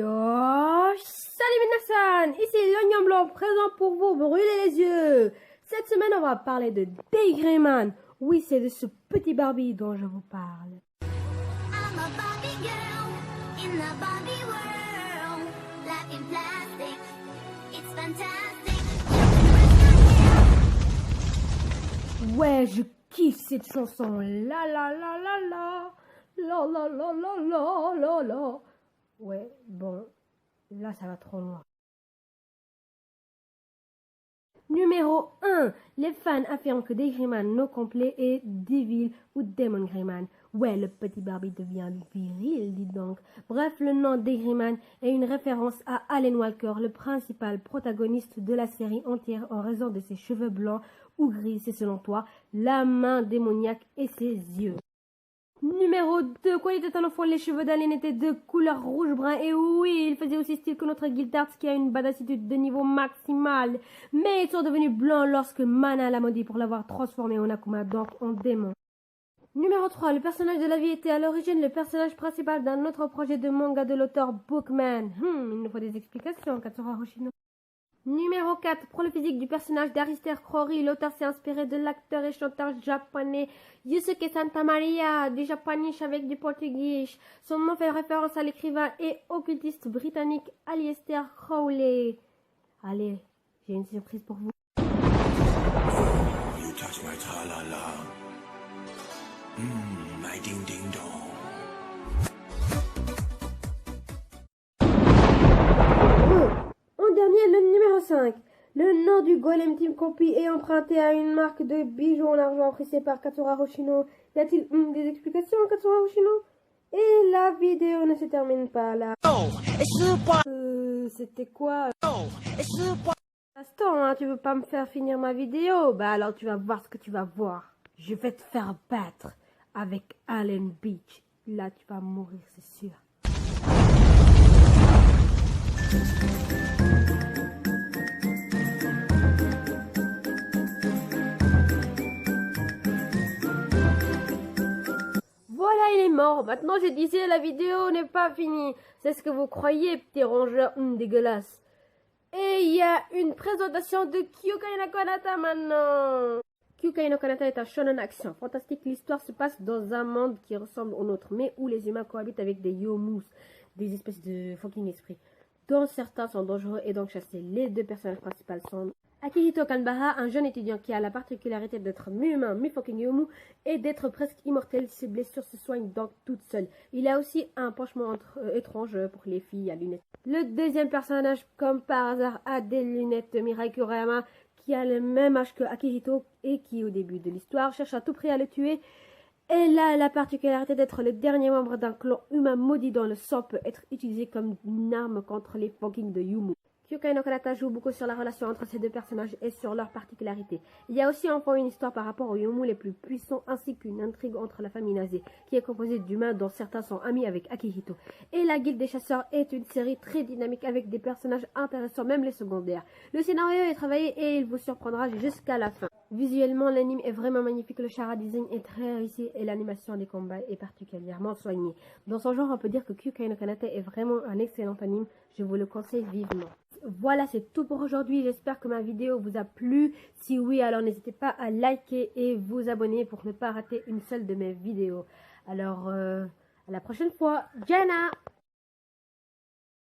Yo, salut Minasan, ici l'oignon blanc présent pour vous brûler les yeux. Cette semaine, on va parler de Daygreman. Oui, c'est de ce petit Barbie dont je vous parle. I'm a Barbie girl in the Barbie world. Life in plastic, it's fantastic. Ouais, je kiffe cette chanson. La la la la la. La la la la la la la. Ouais, bon, là ça va trop loin. Numéro 1. Les fans affirment que Daygreman non complet est Devil ou Demon Greyman. Ouais, le petit Barbie devient viril, dis donc. Bref, le nom Daygreman est une référence à Alan Walker, le principal protagoniste de la série entière en raison de ses cheveux blancs ou gris, c'est selon toi, la main démoniaque et ses yeux. Numéro 2. Quand il était un enfant, les cheveux d'Alien étaient de couleur rouge-brun. Et oui, il faisait aussi style que notre Guildart qui a une badassitude de niveau maximal. Mais ils sont devenus blancs lorsque Mana l'a maudit pour l'avoir transformé en Akuma, donc en démon. Numéro 3. Le personnage de la vie était à l'origine le personnage principal d'un autre projet de manga de l'auteur Bookman. Il nous faut des explications, Katsura Hoshino. Numéro 4. Pour le physique du personnage d'Arister Crowry, l'auteur s'est inspiré de l'acteur et chanteur japonais Yusuke Santamaria, du japonais avec du portugais. Son nom fait référence à l'écrivain et occultiste britannique Aleister Crowley. Allez, j'ai une surprise pour vous. You touch my tra-la-la. My ding-ding-dong. En dernier, le numéro 5. Le nom du Golem Team Copy est emprunté à une marque de bijoux en argent appréciée par Katsura Hoshino. Y a-t-il des explications, Katsura Hoshino? Et la vidéo ne se termine pas là. C'était quoi? Instant, hein, tu veux pas me faire finir ma vidéo? Bah alors tu vas voir ce que tu vas voir. Je vais te faire battre avec Allen Beach. Là tu vas mourir, c'est sûr. Voilà, il est mort. Maintenant, je disais, la vidéo n'est pas finie. C'est ce que vous croyez, petit rongeur dégueulasse. Et il y a une présentation de Kyukai no Kanata maintenant. Kyukai no Kanata est un shonen action fantastique. L'histoire se passe dans un monde qui ressemble au nôtre, mais où les humains cohabitent avec des yomus, des espèces de fucking esprits, dont certains sont dangereux et donc chassés. Les deux personnages principaux sont Akihito Kanbara, un jeune étudiant qui a la particularité d'être mi-humain, mi-fucking yomu et d'être presque immortel. Ses blessures se soignent donc toutes seules. Il a aussi un penchant étrange pour les filles à lunettes. Le deuxième personnage, comme par hasard, a des lunettes de Mirai Kurayama, qui a le même âge que Akihito et qui, au début de l'histoire, cherche à tout prix à le tuer. Elle a la particularité d'être le dernier membre d'un clan humain maudit dont le sang peut être utilisé comme une arme contre les fucking de Yumu. Kyukai no Kanata joue beaucoup sur la relation entre ces deux personnages et sur leurs particularités. Il y a aussi enfin une histoire par rapport aux Yumu les plus puissants ainsi qu'une intrigue entre la famille nazie qui est composée d'humains dont certains sont amis avec Akihito. Et la Guilde des chasseurs est une série très dynamique avec des personnages intéressants, même les secondaires. Le scénario est travaillé et il vous surprendra jusqu'à la fin. Visuellement, l'anime est vraiment magnifique, le chara design est très réussi et l'animation des combats est particulièrement soignée. Dans son genre, on peut dire que Kyukai no Kanata est vraiment un excellent anime, je vous le conseille vivement. Voilà, c'est tout pour aujourd'hui, j'espère que ma vidéo vous a plu. Si oui, alors n'hésitez pas à liker et vous abonner pour ne pas rater une seule de mes vidéos. Alors, à la prochaine fois, Jana!